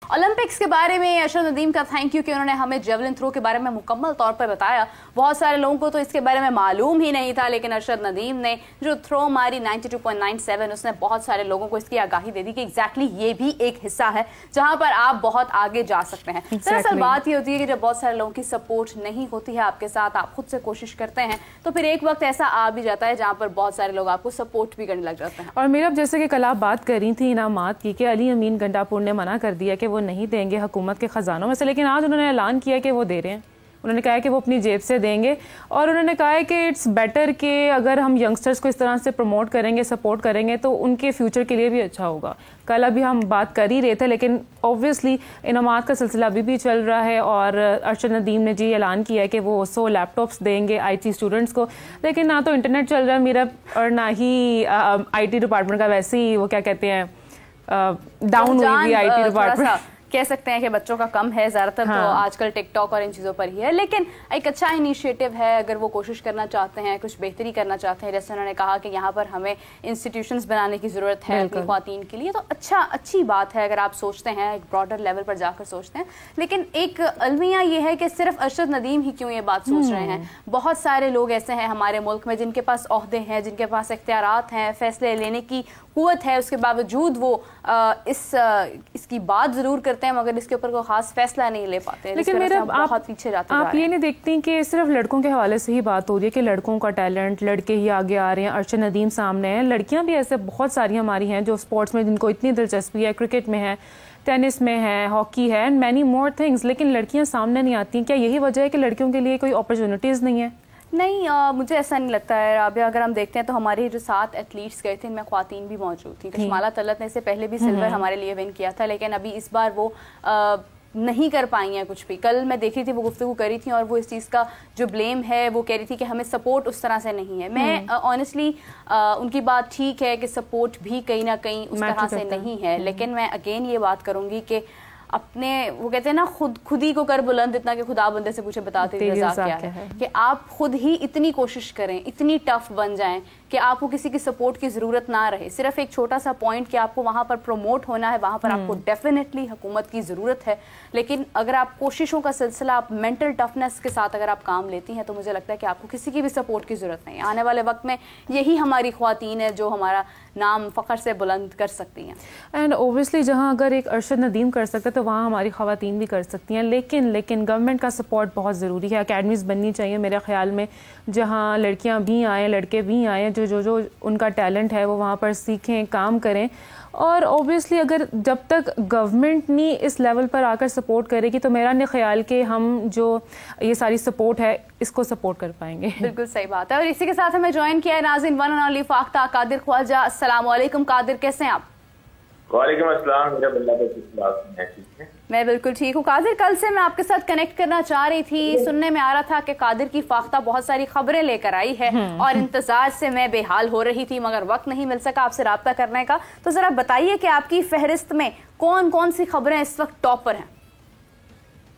Olympics के बारे में अरशद नदीम का थैंक यू कि उन्होंने हमें जेवलिन थ्रो के बारे में मुकम्मल तौर पर बताया। बहुत सारे लोगों को तो इसके बारे में मालूम ही नहीं था, लेकिन अरशद नदीम ने जो थ्रो मारी 92.97 उसने बहुत सारे लोगों को इसकी आगाही दे दी कि एग्जैक्टली ये भी एक हिस्सा है जहां पर आप बहुत आगे जा सकते हैं। दरअसल बात ये होती है कि जब बहुत सारे लोगों की सपोर्ट नहीं होती है आपके साथ, आप खुद से कोशिश करते हैं, तो फिर एक वक्त ऐसा आ भी जाता है जहां पर बहुत सारे लोग आपको सपोर्ट भी करने लग जाते हैं। और मेरा जैसे कि कल आप बात कर रही थी इनामात की कि अली अमीन गंडापुर ने मना कर दिया कि वो नहीं देंगे हुकूमत के ख़जानों में से, लेकिन आज उन्होंने ऐलान किया कि वो दे रहे हैं। उन्होंने कहा है कि वो अपनी जेब से देंगे और उन्होंने कहा है कि इट्स बेटर कि अगर हम यंगस्टर्स को इस तरह से प्रमोट करेंगे, सपोर्ट करेंगे तो उनके फ्यूचर के लिए भी अच्छा होगा। कल अभी हम बात कर ही रहे थे, लेकिन ऑब्वियसली इनामात का सिलसिला अभी भी चल रहा है और अरशद नदीम ने जी ऐलान किया है कि वो 100 लैपटॉप्स देंगे IT स्टूडेंट्स को, लेकिन ना तो इंटरनेट चल रहा है मेरा और ना ही IT डिपार्टमेंट का वैसे ही वो क्या कहते हैं डाउन हुई हुई IT डिपार्टमेंट कह सकते हैं कि बच्चों का कम है ज़्यादातर। हाँ। तो आजकल टिकटॉक और इन चीज़ों पर ही है, लेकिन एक अच्छा इनिशिएटिव है अगर वो कोशिश करना चाहते हैं, कुछ बेहतरी करना चाहते हैं। जैसे उन्होंने कहा कि यहाँ पर हमें इंस्टीट्यूशंस बनाने की ज़रूरत है अपनी ख्वातीन के लिए, तो अच्छी बात है अगर आप सोचते हैं, एक ब्रॉडर लेवल पर जाकर सोचते हैं। लेकिन एक अलमिया ये है कि सिर्फ अरशद नदीम ही क्यों ये बात सोच रहे हैं। बहुत सारे लोग ऐसे हैं हमारे मुल्क में जिनके पास ओहदे हैं, जिनके पास इख्तियारात हैं, फैसले लेने की कुव्वत है, उसके बावजूद वो इसकी बात ज़रूर करते हैं मगर इसके ऊपर कोई खास फैसला नहीं ले पाते। लेकिन मेरा बहुत पीछे जाते हैं। आप ये नहीं देखती कि सिर्फ लड़कों के हवाले से ही बात हो रही है कि लड़कों का टैलेंट, लड़के ही आगे आ रहे हैं। अरशद नदीम सामने हैं, लड़कियां भी ऐसे बहुत सारी हमारी हैं जो स्पोर्ट्स में जिनको इतनी दिलचस्पी है, क्रिकेट में है, टेनिस में है, हॉकी है एंड मैनी मोर थिंग्स, लेकिन लड़कियां सामने नहीं आती। क्या यही वजह है कि लड़कियों के लिए कोई अपॉर्चुनिटीज़ नहीं है? नहीं, मुझे ऐसा नहीं लगता है राबिया। अगर हम देखते हैं तो हमारे जो 7 एथलीट्स गए थे इनमें ख्वातीन भी मौजूद थी। कशमाला तलत ने इससे पहले भी सिल्वर हमारे लिए विन किया था, लेकिन अभी इस बार वो नहीं कर पाई हैं कुछ भी। कल मैं देख रही थी वो गुफ्तगू करी थी और वो इस चीज़ का जो ब्लेम है वो कह रही थी कि हमें सपोर्ट उस तरह से नहीं है। मैं ऑनेस्टली उनकी बात ठीक है कि सपोर्ट भी कहीं ना कहीं उस तरह से नहीं है, लेकिन मैं अगेन ये बात करूँगी कि अपने वो कहते हैं ना खुद ही को कर बुलंद इतना कि खुदा बंदे से पूछे बताते रज़ा क्या है कि आप खुद ही इतनी कोशिश करें, इतनी टफ बन जाएं कि आपको किसी की सपोर्ट की ज़रूरत ना रहे। सिर्फ एक छोटा सा पॉइंट कि आपको वहाँ पर प्रमोट होना है, वहाँ पर आपको डेफिनेटली हुकूमत की ज़रूरत है, लेकिन अगर आप कोशिशों का सिलसिला, आप मेंटल टफनेस के साथ अगर आप काम लेती हैं तो मुझे लगता है कि आपको किसी की भी सपोर्ट की ज़रूरत नहीं है। आने वाले वक्त में यही हमारी ख्वातीन है जो हमारा नाम फ़ख्र से बुलंद कर सकती हैं। एंड ओबियसली जहाँ अगर एक अरशद नदीम कर सकते तो वहाँ हमारी ख़वातीन भी कर सकती हैं, लेकिन गवर्नमेंट का सपोर्ट बहुत ज़रूरी है। अकेडमीज़ बननी चाहिए मेरे ख्याल में, जहाँ लड़कियाँ भी आएँ, लड़के भी आएँ, जो उनका टैलेंट है वो वहाँ पर सीखें, काम करें। और ओबियसली अगर जब तक गवर्नमेंट नहीं इस लेवल पर आकर सपोर्ट करेगी तो मेरा नहीं ख्याल कि हम जो ये सारी सपोर्ट है इसको सपोर्ट कर पाएंगे। बिल्कुल सही बात है। और इसी के साथ हमें ज्वाइन किया है नाज़रीन one and only Fakhta Qadir Khwaja. अस्सलाम वालेकुम कादिर, कैसे हैं आप? वालेकुम अस्सलाम, मेरा बल्ला मैं बिल्कुल ठीक हूँ। कादिर, कल से मैं आपके साथ कनेक्ट करना चाह रही थी। सुनने में आ रहा था कि कादिर की फाख्ता बहुत सारी खबरें लेकर आई है और इंतजार से मैं बेहाल हो रही थी मगर वक्त नहीं मिल सका आपसे राब्ता करने का। तो जरा बताइए कि आपकी फहरिस्त में कौन कौन सी खबरें इस वक्त टॉप पर हैं?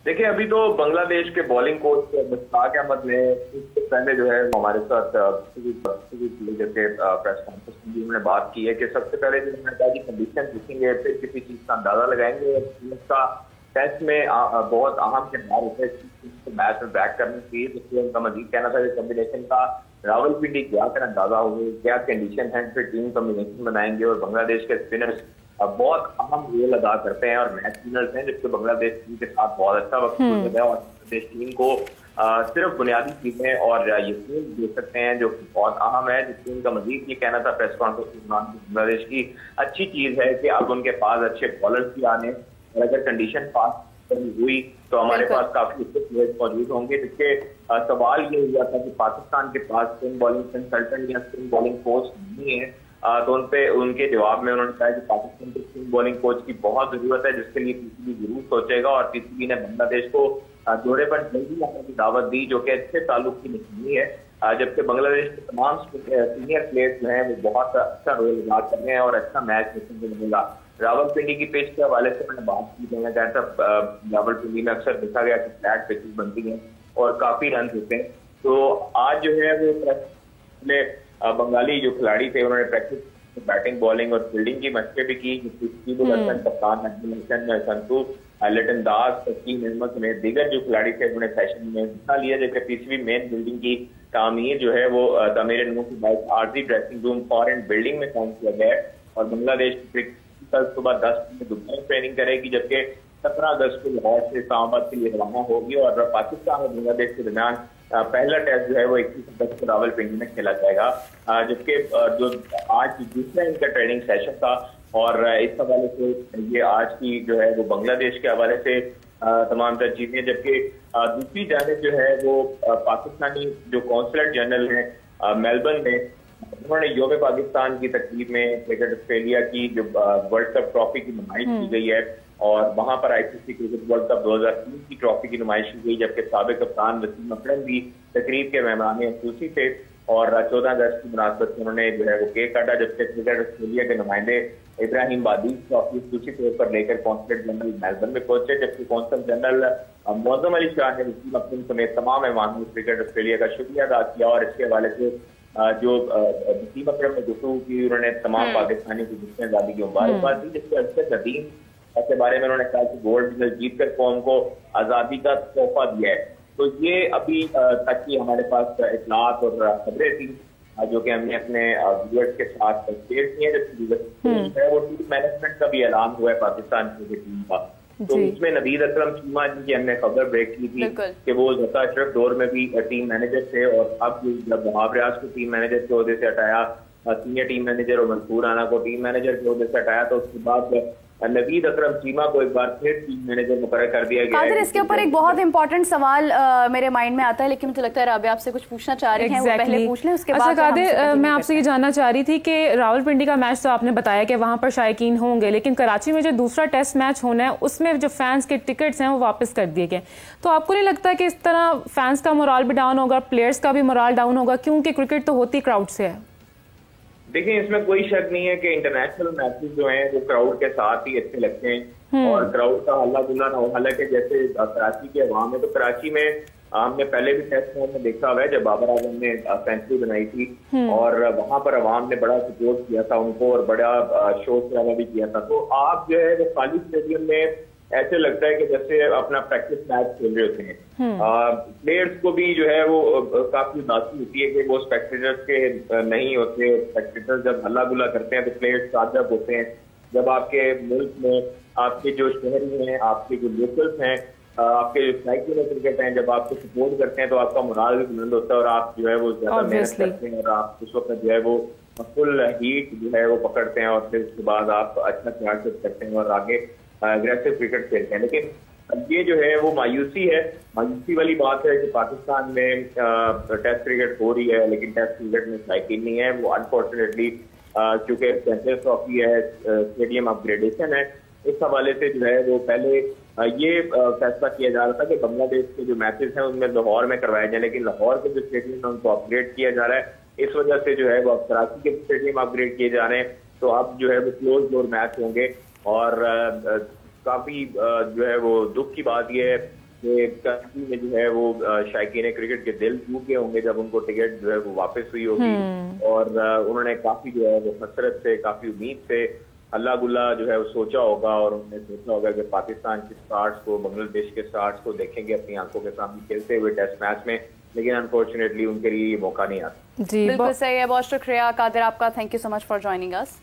देखिए, अभी तो बांग्लादेश के बॉलिंग कोच मुश्ताक अहमद ने इससे पहले जो है हमारे साथ प्रेस कॉन्फ्रेंस में उन्होंने बात की है कि सबसे पहले जो कंडीशन पूछेंगे, फिर किसी चीज का अंदाजा लगाएंगे। उसका टेस्ट में बहुत अहम किरदार होता है मैच में बैक करने के लिए। जिससे उनका मजीद कहना था कि कॉम्बिनेशन का रावलपिंडी क्या कर अंदाजा होगा, क्या कंडीशन है, फिर टीम कॉम्बिनेशन बनाएंगे। और बांग्लादेश के स्पिनर्स बहुत अहम रोल अदा करते हैं और मैच विनर्स हैं, जिससे बांग्लादेश टीम के साथ बहुत अच्छा वक्त गुजरा है और बांग्लादेश टीम को सिर्फ बुनियादी चीजें और यकीन दे सकते हैं जो कि बहुत अहम है। जिससे उनका मजीद ये कहना था प्रेस कॉन्फ्रेंस के दौरान बांग्लादेश की अच्छी चीज है कि अब उनके पास अच्छे बॉलर्स भी आने, और अगर कंडीशन पास हुई तो हमारे पास काफी अच्छे प्लेयर्स मौजूद होंगे। जिसके सवाल ये हुआ था कि पाकिस्तान के पास स्पिन बॉलिंग कंसल्टेंट या स्पिन बॉलिंग कोच नहीं है, तो उनके जवाब में उन्होंने कहा कि पाकिस्तान के स्पिन बॉलिंग कोच की बहुत जरूरत है, जिसके लिए PCB जरूर सोचेगा। और PCB ने बांग्लादेश को दौरे पर जल्दी आने की दावत दी, जो कि अच्छे ताल्लुक की निशानी है। जबकि बांग्लादेश के तमाम सीनियर प्लेयर्स जो हैं वो बहुत अच्छा रोल अदा कर रहे हैं और अच्छा मैच देखने को मिलेगा। रावलपिंडी की पिच के हवाले से मैंने बात की, मैंने कहा था रावलपिंडी में अक्सर देखा गया कि फ्लैट पिचेस बनती हैं और काफी रन होते हैं। तो आज जो है वो बंगाली जो खिलाड़ी थे उन्होंने प्रैक्टिस बैटिंग बॉलिंग और फील्डिंग की मशकें भी की, जिसमें कप्तान नजमुल हसन, संतू, लिटन दास, तस्कीन अहमद समेत दीगर जो खिलाड़ी थे उन्होंने सेशन में हिस्सा लिया। जबकि तीसरी मेन बिल्डिंग की तामीर जो है वो तामीर नूह के बाद आरजी ड्रेसिंग रूम फॉरेन बिल्डिंग में काम किया गया है। और बांग्लादेश क्रिकेट कल सुबह 10 बजे दोपहर ट्रेनिंग करेगी, जबकि 17 अगस्त को लाहौर से इस्लामाबाद के लिए रवाना होगी। और पाकिस्तान और बांग्लादेश के दरमियान पहला टेस्ट जो है वो 21 अगस्त को रावलपिंडी में खेला जाएगा। जबकि जो आज दूसरा इनका ट्रेनिंग सेशन था और इस हवाले से ये आज की जो है वो बांग्लादेश के हवाले से तमाम तर चीजें। जबकि दूसरी जानिब जो है वो पाकिस्तानी जो कौंसलर जनरल है मेलबर्न में, उन्होंने योम पाकिस्तान की तकरीब में क्रिकेट ऑस्ट्रेलिया की जो वर्ल्ड कप ट्रॉफी की नुमाइश की गई है और वहां पर आईसीसी क्रिकेट वर्ल्ड कप 2003 की ट्रॉफी की नुमाइश की गई। जबकि साबिक कप्तान वसीम अकरम भी तकरीब के मेहमान खुसूसी थे और 14 अगस्त की मुनासबत से उन्होंने जो है वो केक काटा। जबकि क्रिकेट ऑस्ट्रेलिया के नुमाइंदे इब्राहिम बादी ट्रॉफी खुसूसी तौर पर लेकर कौंसलर जनरल मेलबर्न में पहुंचे। जबकि कौंसल जनरल मौजम अली शाह ने वसीम अकरम समेत तमाम मेहमानों क्रिकेट ऑस्ट्रेलिया का शुक्रिया अदा किया और इसके हवाले से जो वसीम अकरम ने गुफ्तगू की, उन्होंने तमाम पाकिस्तानी को जिसने आजादी की मुबारकबाद दी। जिसके अरशद नदीम के बारे में उन्होंने कहा कि गोल्ड मेडल जीत कर कौम को आजादी का तोहफा दिया है। तो ये अभी तक की हमारे पास इतलात और खबरें थी जो कि हमने अपने व्यूअर्स के साथ शेयर की है। जबकि वो टीम मैनेजमेंट का भी ऐलान हुआ है पाकिस्तान क्रिकेट टीम का, तो उसमें नवीद अकरम चीमा जी की हमने खबर ब्रेक की थी कि वो जता अशरफ दौर में भी टीम मैनेजर थे और अब जब वहाब रियाज को टीम मैनेजर के ओहदे से हटाया, सीनियर टीम मैनेजर और मंसूर राना को टीम मैनेजर के ओहदे से हटाया, तो उसके बाद नवीद अकरम चीमा को एक बार फिर टीम मैनेजर मुकर्रर कर दिया गया है। इसके ऊपर एक बहुत इंपॉर्टेंट सवाल मेरे माइंड में आता है, लेकिन मुझे लगता है राबिया आपसे कुछ पूछना चाह रही हैं, वो पहले पूछ लें उसके बाद। कादिर, मैं आपसे ये जानना चाह रही थी कि रावलपिंडी का मैच तो आपने बताया कि वहां पर शायकीन होंगे, लेकिन कराची में जो दूसरा टेस्ट मैच होना है उसमें जो फैंस के टिकट्स हैं वो वापस कर दिए गए, तो आपको नहीं लगता कि इस तरह फैंस का मोराल भी डाउन होगा, प्लेयर्स का भी मोराल डाउन होगा, क्योंकि क्रिकेट तो होती क्राउड से है? देखिए, इसमें कोई शक नहीं है कि इंटरनेशनल मैचेस जो हैं वो क्राउड के साथ ही अच्छे लगते हैं और क्राउड का हल्ला गुल्ला ना हो। हालांकि जैसे कराची के अवाम है, तो कराची में हमने पहले भी टेस्ट मैच में देखा हुआ है जब बाबर आजम ने सेंचुरी बनाई थी और वहां पर अवाम ने बड़ा सपोर्ट किया था उनको और बड़ा शोर शराबा भी किया था। तो आप जो है वो खाली स्टेडियम में ऐसे लगता है कि जैसे अपना प्रैक्टिस मैच खेल रहे होते हैं। प्लेयर्स को भी जो है वो काफी उदासी होती है कि वो स्पेक्टेटर्स के नहीं होते। स्पेक्टेटर्स जब हल्ला गुल्ला करते हैं तो प्लेयर्स ताज़ब होते हैं। जब आपके मुल्क में आपके जो शहरी हैं, आपके जो लोकल्स हैं, आपके जो साइकिल क्रिकेट हैं, जब आपको सपोर्ट करते हैं तो आपका मोराल भी बुलंद होता है और आप जो है वो ज्यादा मेहनत करते हैं और आप उस वक्त जो है वो फुल हीट जो है वो पकड़ते हैं और फिर उसके बाद आप अच्छा प्रयास करते हैं और आगे अग्रेसिव क्रिकेट खेलते हैं। लेकिन ये जो है वो मायूसी है, मायूसी वाली बात है कि पाकिस्तान में टेस्ट क्रिकेट हो रही है लेकिन टेस्ट क्रिकेट में शायकीन नहीं है। वो अनफॉर्चुनेटली क्योंकि चैंपियंस ट्रॉफी है, स्टेडियम अपग्रेडेशन है, इस हवाले से जो है वो पहले ये फैसला किया जा रहा था कि बांग्लादेश के जो मैचेस हैं उनमें लाहौर में करवाए जाए, लेकिन लाहौर के जो स्टेडियम है उनको अपग्रेड किया जा रहा है। इस वजह से जो है वो अब कराची के स्टेडियम अपग्रेड किए जा रहे हैं, तो अब जो है वो क्लोज डोर मैच होंगे। और काफी जो है वो दुख की बात यह है कि कराची में जो है वो शायकीन क्रिकेट के दिल टूट गए होंगे जब उनको टिकट जो है वो वापस हुई होगी और उन्होंने काफी जो है वो हसरत से, काफी उम्मीद से अल्लाह गुल्ला जो है वो सोचा होगा और उन्होंने सोचा होगा कि पाकिस्तान के स्टार्स को, बांग्लादेश के स्टार्स को देखेंगे अपनी आंखों के सामने खेलते हुए टेस्ट मैच में, लेकिन अनफॉर्चुनेटली उनके लिए ये मौका नहीं आता। जी बिल्कुल सही है। बहुत शुक्रिया कादिर आपका, thank you so much for joining us.